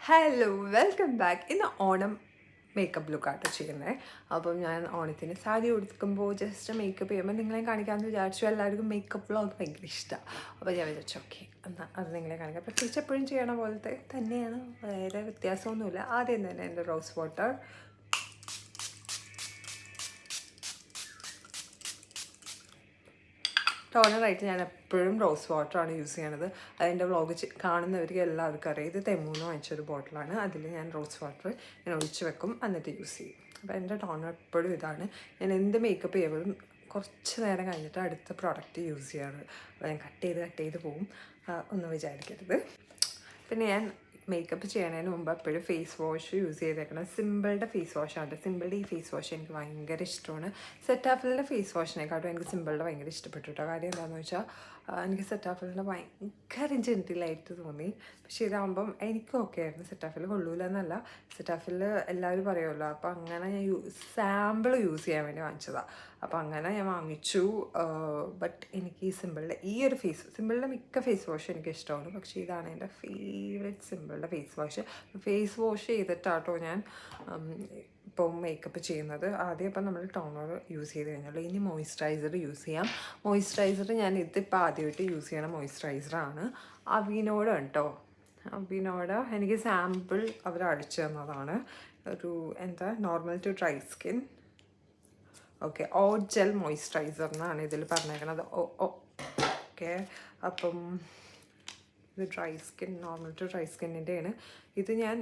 Hello welcome back. ഇന്ന് Onam makeup ലുക്കാട്ടോ ചെയ്യുന്നത്. അപ്പം ഞാൻ ഓണത്തിന് സാരി ഉടുക്കുമ്പോൾ ജസ്റ്റ് മേക്കപ്പ് ചെയ്യുമ്പോൾ നിങ്ങളെ കാണിക്കാമെന്ന് വിചാരിച്ചു. എല്ലാവർക്കും മേക്കപ്പ് വ്ളോഗ് ഭയങ്കര ഇഷ്ടമാണ്. അപ്പോൾ ഞാൻ വിചാരിച്ചു ഓക്കെ എന്നാൽ അത് നിങ്ങളെ കാണിക്കാം. പ്രത്യേകിച്ച് എപ്പോഴും ചെയ്യണ പോലത്തെ തന്നെയാണ്, വേറെ വ്യത്യാസമൊന്നുമില്ല. ആദ്യം തന്നെ എൻ്റെ റോസ് വാട്ടർ ടോണറായിട്ട് ഞാൻ എപ്പോഴും റോസ് വാട്ടറാണ് യൂസ് ചെയ്യണത്. അതിൻ്റെ വ്ളോഗ് കാണുന്നവർക്ക് എല്ലാവർക്കും അറിയാം. ഇത് തെമ്മൂന്ന് വാങ്ങിച്ചൊരു ബോട്ടിലാണ്. അതിൽ ഞാൻ റോസ് വാട്ടർ ഞാൻ ഒഴിച്ച് വെക്കും, എന്നിട്ട് യൂസ് ചെയ്യും. അപ്പോൾ എൻ്റെ ടോണർ എപ്പോഴും ഇതാണ്. ഞാൻ എന്ത് മേക്കപ്പ് ചെയ്യുമ്പോഴും കുറച്ച് നേരം കഴിഞ്ഞിട്ട് അടുത്ത പ്രോഡക്റ്റ് യൂസ് ചെയ്യാറ്. അപ്പോൾ ഞാൻ കട്ട് ചെയ്ത് പോകും, ഒന്നും വിചാരിക്കരുത്. പിന്നെ ഞാൻ മേക്കപ്പ് ചെയ്യണതിന് മുമ്പ് എപ്പോഴും ഫേസ് വാഷ് യൂസ് ചെയ്തേക്കണം. സിമ്പിളുടെ ഫേസ് വാഷാണ്. സിമ്പിളുടെ ഈ ഫേസ് വാഷ് എനിക്ക് ഭയങ്കര ഇഷ്ടമാണ്. സെറ്റാഫിലിൻ്റെ ഫേസ് വാഷിനെക്കാട്ടും എനിക്ക് സിമ്പിളുടെ ഭയങ്കര ഇഷ്ടപ്പെട്ടു കേട്ടോ. കാര്യം എന്താണെന്ന് വെച്ചാൽ എനിക്ക് സെറ്റാഫിലിൻ്റെ ഭയങ്കര ജെൻറ്റിലായിട്ട് തോന്നി. പക്ഷേ ഇതാകുമ്പം എനിക്കും ഓക്കെ ആയിരുന്നു. സെറ്റാഫിൽ കൊള്ളൂല എന്നല്ല, സെറ്റാഫിൽ എല്ലാവരും പറയുമല്ലോ. അപ്പോൾ അങ്ങനെ ഞാൻ സാമ്പിൾ യൂസ് ചെയ്യാൻ വേണ്ടി വാങ്ങിച്ചതാണ്. അപ്പോൾ അങ്ങനെ ഞാൻ വാങ്ങിച്ചു. ബട്ട് എനിക്ക് ഈ സിമ്പിളുടെ സിമ്പിളുടെ മിക്ക ഫേസ് വാഷ് എനിക്ക് ഇഷ്ടമാണ്. പക്ഷേ ഇതാണ് എൻ്റെ ഫേവറേറ്റ് സിമ്പിളുടെ ഫേസ് വാഷ്. ഫേസ് വാഷ് ചെയ്തിട്ടാട്ടോ ഞാൻ ഇപ്പോൾ മേക്കപ്പ് ചെയ്യുന്നത്. ആദ്യം ഇപ്പം നമ്മൾ ടോണർ യൂസ് ചെയ്ത് കഴിഞ്ഞാൽ ഇനി മോയ്സ്ചറൈസർ യൂസ് ചെയ്യാം. മോയ്സ്ചറൈസർ ഞാൻ ഇതിപ്പോൾ ആദ്യമായിട്ട് യൂസ് ചെയ്യണ മോയ്സ്ചറൈസറാണ്. അവിനോട് കേട്ടോ. അവിനോട് എനിക്ക് സാമ്പിൾ അവർ അടിച്ചു തന്നതാണ്. ഒരു normal to dry skin. Okay, oat gel moisturiser എന്നാണ് ഇതിൽ പറഞ്ഞേക്കണത്. ഓക്കെ, അപ്പം ഇത് നോർമൽ ടു ഡ്രൈ സ്കിന്നിൻ്റെയാണ്. ഇത് ഞാൻ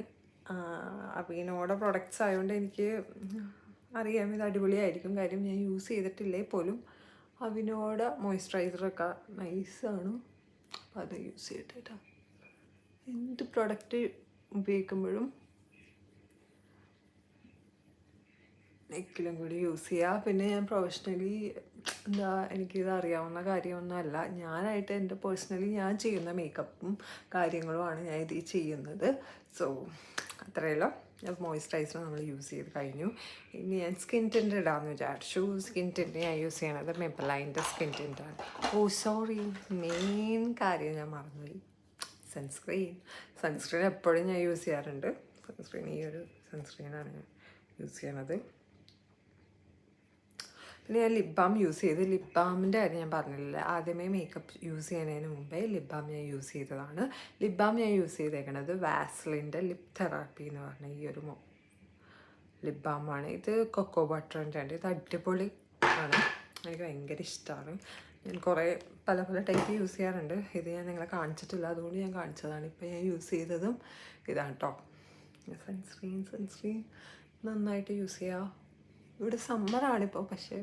അവീനോടെ പ്രൊഡക്ട്സ് ആയതുകൊണ്ട് എനിക്ക് അറിയാം ഇത് അടിപൊളിയായിരിക്കും. കാര്യം ഞാൻ യൂസ് ചെയ്തിട്ടില്ലേ പോലും. അവീനോടെ മോയ്സ്ചറൈസറൊക്കെ നൈസാണ്. അപ്പോൾ അത് യൂസ് ചെയ്തിട്ടാ എന്ത് പ്രൊഡക്റ്റ് ഉപയോഗിക്കുമ്പോഴും നെക്കിലും കൂടി യൂസ് ചെയ്യുക. പിന്നെ ഞാൻ പ്രൊഫഷണലി എനിക്കിത് അറിയാവുന്ന കാര്യമൊന്നുമല്ല. ഞാനായിട്ട് എൻ്റെ പേഴ്സണലി ഞാൻ ചെയ്യുന്ന മേക്കപ്പും കാര്യങ്ങളുമാണ് ഞാൻ ഇത് ചെയ്യുന്നത്. സോ അത്രയല്ലോ. മോയ്സ്ചറൈസർ നമ്മൾ യൂസ് ചെയ്ത് കഴിഞ്ഞു. ഇനി ഞാൻ സ്കിൻ ടിൻ്റ് ഇടാമെന്ന് വിചാരിച്ചു. സ്കിൻ ടിൻ്റ് ഞാൻ യൂസ് ചെയ്യണത് മെബലൈൻ്റെ സ്കിൻ ടിൻ്റാണ്. സോറി, മെയിൻ കാര്യം ഞാൻ മറന്നുപോയി. സൺസ്ക്രീൻ എപ്പോഴും ഞാൻ യൂസ് ചെയ്യാറുണ്ട്. ഈ ഒരു സൺസ്ക്രീനാണ് ഞാൻ യൂസ് ചെയ്യണത്. പിന്നെ ഞാൻ ലിപ് ബാം യൂസ് ചെയ്ത്. ലിപ് ബാമിൻ്റെ കാര്യം ഞാൻ പറഞ്ഞില്ല. ആദ്യമേ മേക്കപ്പ് യൂസ് ചെയ്യുന്നതിന് മുമ്പേ ലിപ് ബാം ഞാൻ യൂസ് ചെയ്തതാണ്. ലിപ് ബാം ഞാൻ യൂസ് ചെയ്തേക്കണത് വാസ്ലിൻ്റെ ലിപ് തെറാപ്പി എന്ന് പറഞ്ഞ ഈ ഒരു ലിപ് ബാമാണ്. ഇത് കൊക്കോ ബട്ടറിൻ്റെ ഉണ്ട്. ഇത് അടിപൊളി ആണ്, എനിക്ക് ഭയങ്കര ഇഷ്ടമാണ്. ഞാൻ കുറേ പല ടൈപ്പ് യൂസ് ചെയ്യാറുണ്ട്. ഇത് ഞാൻ നിങ്ങളെ കാണിച്ചിട്ടില്ല, അതുകൊണ്ട് ഞാൻ കാണിച്ചതാണ്. ഇപ്പോൾ ഞാൻ യൂസ് ചെയ്തതും ഇതാണ് കേട്ടോ. സൺസ്ക്രീൻ നന്നായിട്ട് യൂസ് ചെയ്യുക. ഇവിടെ സമ്മറാണിപ്പോൾ, പക്ഷേ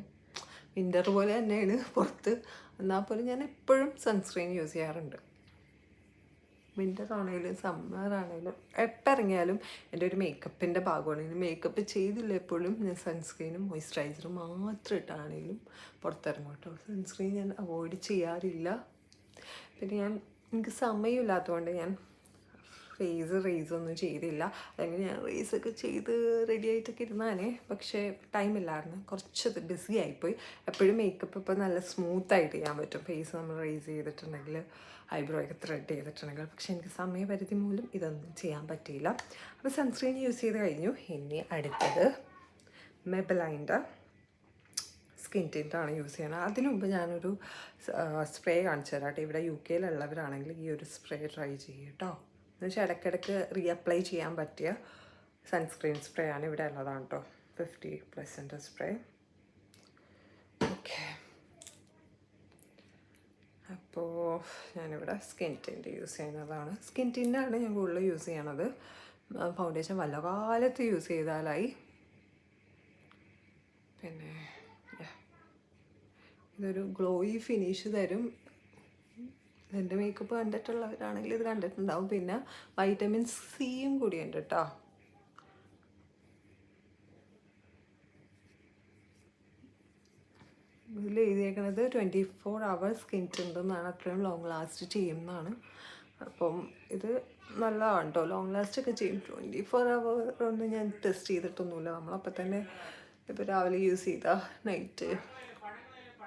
വിൻ്റർ പോലെ തന്നെയാണ് പുറത്ത്. എന്നാൽ പോലും ഞാൻ എപ്പോഴും സൺസ്ക്രീൻ യൂസ് ചെയ്യാറുണ്ട്. വിൻ്റർ ആണെങ്കിലും സമ്മർ ആണെങ്കിലും എപ്പോൾ ഇറങ്ങിയാലും എൻ്റെ ഒരു മേക്കപ്പിൻ്റെ ഭാഗമാണ്. ഇനി മേക്കപ്പ് ചെയ്തില്ല എപ്പോഴും ഞാൻ സൺസ്ക്രീനും മോയ്സ്ചറൈസറും മാത്രം ഇട്ടാണെങ്കിലും പുറത്തിറങ്ങും കേട്ടോ. സൺസ്ക്രീൻ ഞാൻ അവോയ്ഡ് ചെയ്യാറില്ല. പിന്നെ എനിക്ക് സമയമില്ലാത്തതുകൊണ്ട് ഞാൻ റേസൊന്നും ചെയ്തില്ല. അല്ലെങ്കിൽ ഞാൻ റേസൊക്കെ ചെയ്ത് റെഡി ആയിട്ടൊക്കെ ഇരുന്നാനേ, പക്ഷേ ടൈമില്ലായിരുന്നു. കുറച്ച് ബിസി ആയിപ്പോയി. എപ്പോഴും മേക്കപ്പ് ഇപ്പോൾ നല്ല സ്മൂത്തായിട്ട് ചെയ്യാൻ പറ്റും ഫേസ് നമ്മൾ റേസ് ചെയ്തിട്ടുണ്ടെങ്കിൽ, ഐബ്രോ ഒക്കെ ത്രെഡ് ചെയ്തിട്ടുണ്ടെങ്കിൽ. പക്ഷേ എനിക്ക് സമയപരിധി മൂലം ഇതൊന്നും ചെയ്യാൻ പറ്റിയില്ല. അപ്പോൾ സൺസ്ക്രീൻ യൂസ് ചെയ്ത് കഴിഞ്ഞു. ഇനി അടുത്തത് മെബലൈൻ്റെ സ്കിൻ ടിൻ്റാണ് യൂസ് ചെയ്യണത്. അതിനു മുമ്പ് ഞാനൊരു സ്പ്രേ കാണിച്ചു തരാം കേട്ടോ. ഇവിടെ UK യിലുള്ളവരാണെങ്കിൽ ഈ ഒരു സ്പ്രേ ട്രൈ ചെയ്യും കേട്ടോ. എന്നുവെച്ചാൽ ഇടയ്ക്കിടയ്ക്ക് റീഅപ്ലൈ ചെയ്യാൻ പറ്റിയ സൺസ്ക്രീൻ സ്പ്രേ ആണ് ഇവിടെ ഉള്ളതാണ് കേട്ടോ. 50% സ്പ്രേ. ഓക്കെ, അപ്പോൾ ഞാനിവിടെ സ്കിൻ ടിൻ്റ് യൂസ് ചെയ്യുന്നതാണ്. സ്കിൻ ടിൻ്റാണ് ഞാൻ കൂടുതൽ യൂസ് ചെയ്യണത്. ഫൗണ്ടേഷൻ വല്ല കാലത്ത് യൂസ് ചെയ്താലായി. പിന്നെ ഇതൊരു ഗ്ലോയി ഫിനിഷ് തരും. എൻ്റെ മേക്കപ്പ് കണ്ടിട്ടുള്ളവരാണെങ്കിൽ ഇത് കണ്ടിട്ടുണ്ടാവും. പിന്നെ വൈറ്റമിൻ സിയും കൂടിയുണ്ട് കേട്ടോ. ഇതിൽ എഴുതിയേക്കണത് 24 hours സ്കിൻ ടിൻ്റ് എന്നാണ്. അത്രയും ലോങ് ലാസ്റ്റ് ചെയ്യുന്നതാണ്. അപ്പം ഇത് നല്ലതാണ് കേട്ടോ, ലോങ് ലാസ്റ്റ് ഒക്കെ ചെയ്യും. 24 hour ഒന്നും ഞാൻ ടെസ്റ്റ് ചെയ്തിട്ടൊന്നുമില്ല. നമ്മളപ്പോൾ തന്നെ ഇപ്പോൾ രാവിലെ യൂസ് ചെയ്താൽ നൈറ്റ്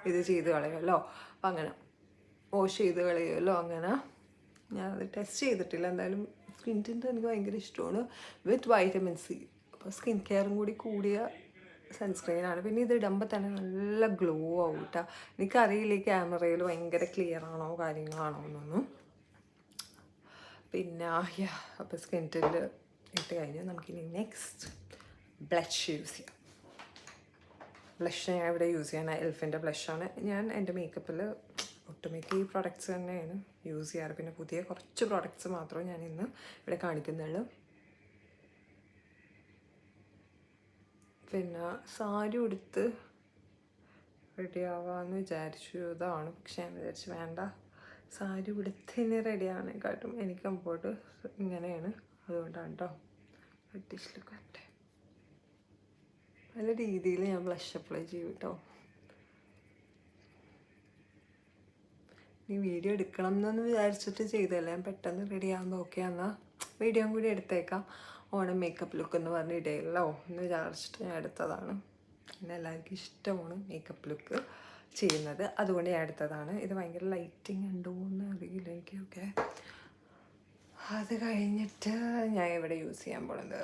ഇത് ചെയ്ത് കളയുമല്ലോ. അപ്പം അങ്ങനെ വാഷ് ചെയ്ത് കളയുമല്ലോ. അങ്ങനെ ഞാനത് ടെസ്റ്റ് ചെയ്തിട്ടില്ല. എന്തായാലും സ്കിൻ ടിൻ്റ് എനിക്ക് ഭയങ്കര ഇഷ്ടമാണ്, വിത്ത് വൈറ്റമിൻ സി. അപ്പോൾ സ്കിൻ കെയറും കൂടി കൂടിയ സൺസ്ക്രീനാണ്. പിന്നെ ഇത് ഇടുമ്പോൾ തന്നെ നല്ല ഗ്ലോ ആവും കേട്ടോ. എനിക്കറിയില്ല ഈ ക്യാമറയിൽ ഭയങ്കര ക്ലിയർ ആണോ കാര്യങ്ങളാണോ എന്നൊന്നും. പിന്നെ അപ്പോൾ സ്കിൻ ടിൻ്റ് ഇട്ട് കഴിഞ്ഞ് നമുക്കിനി നെക്സ്റ്റ് ബ്ലഷ് യൂസ് ചെയ്യാം. ബ്ലഷ് ഞാൻ ഇവിടെ യൂസ് ചെയ്യണ എൽഫിൻ്റെ ബ്ലഷാണ്. ഞാൻ എൻ്റെ മേക്കപ്പിൽ ഒട്ടുമിക്ക ഈ പ്രോഡക്റ്റ്സ് തന്നെയാണ് യൂസ് ചെയ്യാറ്. പിന്നെ പുതിയ കുറച്ച് പ്രോഡക്റ്റ്സ് മാത്രമേ ഞാൻ ഇന്ന് ഇവിടെ കാണിക്കുന്നുള്ളൂ. പിന്നെ സാരി ഉടുത്ത് റെഡി ആവാമെന്ന് വിചാരിച്ചു ഇതാണ്. പക്ഷെ ഞാൻ വിചാരിച്ചു വേണ്ട, സാരി ഉടുത്തിന് റെഡി ആവണേക്കാട്ടും എനിക്ക് കംഫോർട്ട് ഇങ്ങനെയാണ്. അതുകൊണ്ടാണ് കേട്ടോ. ബ്രിട്ടീഷിൽ കട്ടെ നല്ല രീതിയിൽ ഞാൻ ബ്ലഷ് അപ്ലൈ ചെയ്യും കേട്ടോ. ഈ വീഡിയോ എടുക്കണം എന്നൊന്ന് വിചാരിച്ചിട്ട് ചെയ്തല്ലേ, ഞാൻ പെട്ടെന്ന് റെഡി ആകുമ്പോൾ ഓക്കെ എന്നാൽ വീഡിയോ കൂടി എടുത്തേക്കാം. ഓണം മേക്കപ്പ് ലുക്ക് എന്ന് പറഞ്ഞ് ഇടയല്ലോ എന്ന് വിചാരിച്ചിട്ട് ഞാൻ എടുത്തതാണ്. പിന്നെ എല്ലാവർക്കും ഇഷ്ടമാണ് മേക്കപ്പ് ലുക്ക് ചെയ്യുന്നത്, അതുകൊണ്ട് ഞാൻ എടുത്തതാണ്. ഇത് ഭയങ്കര ലൈറ്റിങ് ഉണ്ടോ എന്ന് അറിയില്ല എനിക്ക്. ഓക്കെ, അത് കഴിഞ്ഞിട്ട് ഞാൻ ഇവിടെ യൂസ് ചെയ്യാൻ പോകുന്നത്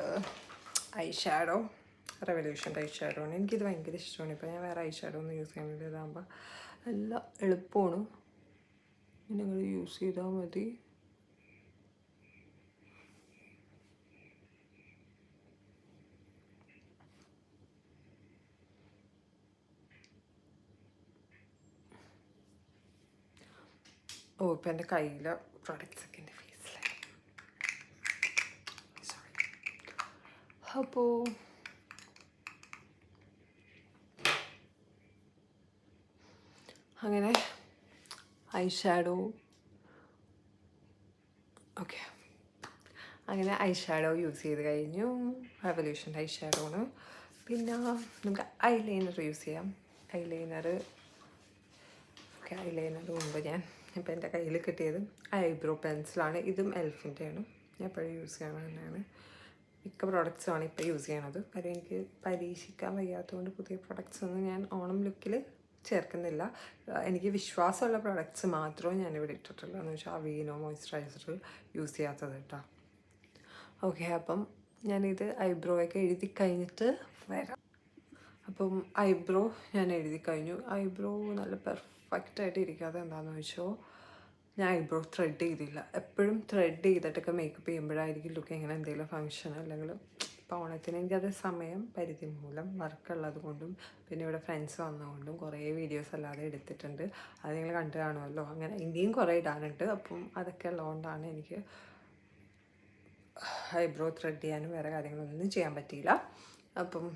ഐ ഷാഡോ, റെവല്യൂഷൻ്റെ ഐ ഷാഡോ ആണ്. എനിക്കിത് ഭയങ്കര ഇഷ്ടമാണ്. ഇപ്പോൾ ഞാൻ വേറെ ഐ ഷാഡോ ഒന്നും യൂസ് ചെയ്യാൻ വേണ്ടി ഇതാകുമ്പോൾ നല്ല എളുപ്പമാണ്. നിങ്ങൾ യൂസ് ചെയ്താൽ മതി. ഇപ്പം എൻ്റെ കയ്യിലെ പ്രൊഡക്ട്സൊക്കെ എൻ്റെ ഫേസിലായി. സോറി. അപ്പോൾ അങ്ങനെ ഐ ഷാഡോ, ഓക്കെ, അങ്ങനെ ഐ ഷാഡോ യൂസ് ചെയ്ത് കഴിഞ്ഞു. റെവല്യൂഷൻ്റെ ഐ ഷാഡോ ആണ്. പിന്നെ നമുക്ക് ഐലൈനർ യൂസ് ചെയ്യാം. ഐലൈനർ മുമ്പ് ഞാൻ ഇപ്പോൾ എൻ്റെ കയ്യിൽ കിട്ടിയത് ഐബ്രോ പെൻസിലാണ്. ഇതും എൽഫിൻ്റെയാണ്. ഞാൻ എപ്പോഴും യൂസ് ചെയ്യണത് തന്നെയാണ്. മിക്ക പ്രോഡക്റ്റ്സുമാണ് ഇപ്പോൾ യൂസ് ചെയ്യണത്. കാര്യം എനിക്ക് പരീക്ഷിക്കാൻ വയ്യാത്തതുകൊണ്ട് പുതിയ പ്രോഡക്റ്റ്സ് ഒന്നും ഞാൻ ഓണം ലുക്കിൽ ചേർക്കുന്നില്ല. എനിക്ക് വിശ്വാസമുള്ള പ്രോഡക്റ്റ്സ് മാത്രമേ ഞാനിവിടെ ഇട്ടിട്ടുള്ളൂ. എന്ന് വെച്ചാൽ അവീനോ മോയ്സ്ചറൈസർ യൂസ് ചെയ്യാത്തത് കേട്ടോ. ഓക്കെ, അപ്പം ഞാനിത് ഐബ്രോയൊക്കെ എഴുതി കഴിഞ്ഞിട്ട് വരാം. അപ്പം ഐബ്രോ ഞാൻ എഴുതി കഴിഞ്ഞു. ഐബ്രോ നല്ല പെർഫെക്റ്റായിട്ട് ഇരിക്കാതെ എന്താണെന്ന് വെച്ചാൽ ഞാൻ ഐബ്രോ ത്രെഡ് ചെയ്തില്ല. എപ്പോഴും ത്രെഡ് ചെയ്തിട്ടൊക്കെ മേക്കപ്പ് ചെയ്യുമ്പോഴായിരിക്കും ലുക്ക് ഇങ്ങനെ എന്തെങ്കിലും ഫങ്ഷൻ അല്ലെങ്കിൽ ഇപ്പോൾ ഓണത്തിന് എനിക്കത് സമയം പരിധി മൂലം വർക്കുള്ളത് കൊണ്ടും പിന്നെ ഇവിടെ ഫ്രണ്ട്സ് വന്നതുകൊണ്ടും കുറേ വീഡിയോസ് അല്ലാതെ എടുത്തിട്ടുണ്ട്. അത് നിങ്ങൾ കണ്ടു കാണുമല്ലോ. അങ്ങനെ ഇനിയും കുറേ ഇടാനുണ്ട്. അപ്പം അതൊക്കെ ഉള്ളതുകൊണ്ടാണ് എനിക്ക് ഐബ്രോ ത്രെഡ് ചെയ്യാനും വേറെ കാര്യങ്ങളൊന്നും ചെയ്യാൻ പറ്റിയില്ല. അപ്പം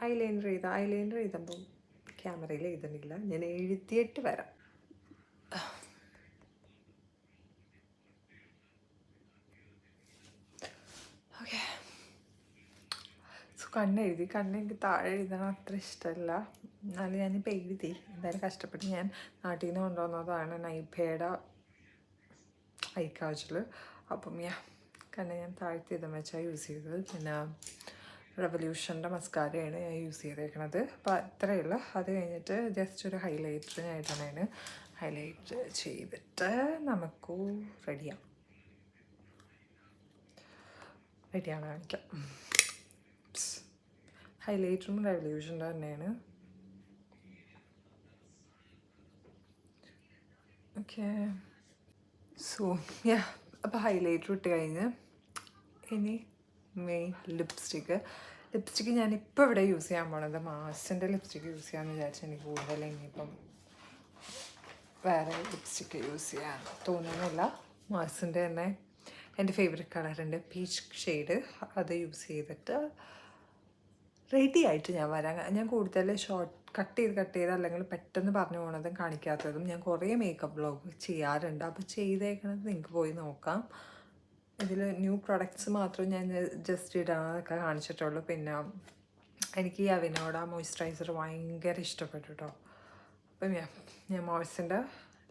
ഐലൈനർ ചെയ്തപ്പം ക്യാമറയിൽ എഴുതുന്നില്ല, ഞാൻ എഴുതിയിട്ട് വരാം. ഓക്കെ, സോ കണ്ണെനിക്ക് താഴെ എഴുതണം അത്ര ഇഷ്ടമല്ല. എന്നാലും ഞാനിപ്പോൾ എഴുതി. എന്തായാലും കഷ്ടപ്പെട്ട് ഞാൻ നാട്ടിൽ നിന്ന് കൊണ്ടുവന്നതാണ് നൈഭയുടെ ഐ കാജൽ. അപ്പം കണ്ണ് ഞാൻ താഴ്ത്തി ഇതെന്ന് വെച്ചാൽ യൂസ് ചെയ്തത്. പിന്നെ റെവല്യൂഷൻ്റെ മസ്കാരയാണ് ഞാൻ യൂസ് ചെയ്തേക്കണത്. അപ്പോൾ അത്രയേ ഉള്ളൂ. അത് കഴിഞ്ഞിട്ട് ജസ്റ്റ് ഒരു ഹൈലൈറ്റർ ഞാൻ ഇടണേന്. ഹൈലൈറ്റ് ചെയ്തിട്ട് നമുക്ക് റെഡിയാണ് കാണിക്കാം. ഹൈലൈറ്ററും റെവല്യൂഷൻ്റെ തന്നെയാണ്. ഓക്കെ, സോ അപ്പോൾ ഹൈലൈറ്റർ ഇട്ട് കഴിഞ്ഞ് ഇനി മെയിൻ ലിപ്സ്റ്റിക്ക് ഞാനിപ്പോൾ ഇവിടെ യൂസ് ചെയ്യാൻ പോണത് മാസിൻ്റെ ലിപ്സ്റ്റിക്ക് യൂസ് ചെയ്യാമെന്ന് വിചാരിച്ചു. എനിക്ക് കൂടുതൽ ഇനിയിപ്പം വേറെ ലിപ്സ്റ്റിക്ക് യൂസ് ചെയ്യാൻ തോന്നുന്നില്ല. മാസിൻ്റെ തന്നെ എൻ്റെ ഫേവറേറ്റ് കളറുണ്ട് പീച്ച് ഷെയ്ഡ്. അത് യൂസ് ചെയ്തിട്ട് റെഡി ആയിട്ട് ഞാൻ വരാം. ഞാൻ കൂടുതൽ കട്ട് ചെയ്ത് അല്ലെങ്കിൽ പെട്ടെന്ന് പറഞ്ഞു പോകണതും കാണിക്കാത്തതും ഞാൻ കുറേ മേക്കപ്പ് ബ്ലോഗ് ചെയ്യാറുണ്ട്. അപ്പോൾ ചെയ്തേക്കണത് നിങ്ങൾക്ക് പോയി നോക്കാം. ഇതിൽ ന്യൂ പ്രൊഡക്ട്സ് മാത്രം ഞാൻ ജസ്റ്റ് ഇടാനൊക്കെ കാണിച്ചിട്ടുള്ളൂ. പിന്നെ എനിക്ക് ഈ അവിനോട മോയ്സ്ചറൈസർ ഭയങ്കര ഇഷ്ടപ്പെട്ടു കേട്ടോ. അപ്പം ഞാൻ മോയ്സിൻ്റെ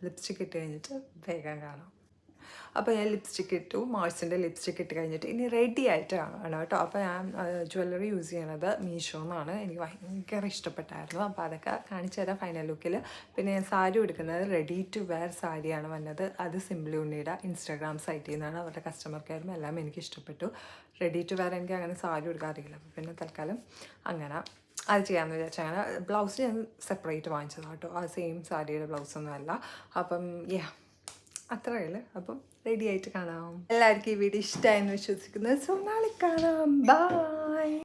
ലിപ്സ്റ്റിക്ക് ഇട്ട് കഴിഞ്ഞിട്ട് വേഗം കാണാം. അപ്പോൾ ഞാൻ ലിപ്സ്റ്റിക്ക് ഇട്ടു, മാൾസിൻ്റെ ലിപ്സ്റ്റിക്ക് ഇട്ട് കഴിഞ്ഞിട്ട് ഇനി റെഡി ആയിട്ട് ആണ് കേട്ടോ. അപ്പോൾ ഞാൻ ജ്വല്ലറി യൂസ് ചെയ്യണത് മീഷോന്നാണ്. എനിക്ക് ഭയങ്കര ഇഷ്ടപ്പെട്ടായിരുന്നു. അപ്പോൾ അതൊക്കെ കാണിച്ചു തരാം ഫൈനൽ ലുക്കിൽ. പിന്നെ ഞാൻ സാരി എടുക്കുന്നത് റെഡി ടു വെയർ സാരിയാണ് വന്നത്. അത് സിംപ്ലി ഉണ്ണിയുടെ ഇൻസ്റ്റാഗ്രാം സൈറ്റിൽ നിന്നാണ്. അവരുടെ കസ്റ്റമർ കെയറും എല്ലാം എനിക്ക് ഇഷ്ടപ്പെട്ടു. റെഡി ടു വെയർ എനിക്ക് അങ്ങനെ സാരി എടുക്കാറില്ല. പിന്നെ തൽക്കാലം അങ്ങനെ അത് ചെയ്യാമെന്ന് വിചാരിച്ചാൽ അങ്ങനെ ബ്ലൗസ് ഞാൻ സെപ്പറേറ്റ് വാങ്ങിച്ചതാണ് കേട്ടോ. ആ സെയിം സാരിയുടെ ബ്ലൗസൊന്നും അല്ല. അപ്പം അത്രയേ ഉള്ളൂ. അപ്പം റെഡി ആയിട്ട് കാണാം. എല്ലാവർക്കും ഈ വീഡിയോ ഇഷ്ടമായെന്ന് വിശ്വസിക്കുന്നത്. സോ നാളെ കാണാം. ബൈ.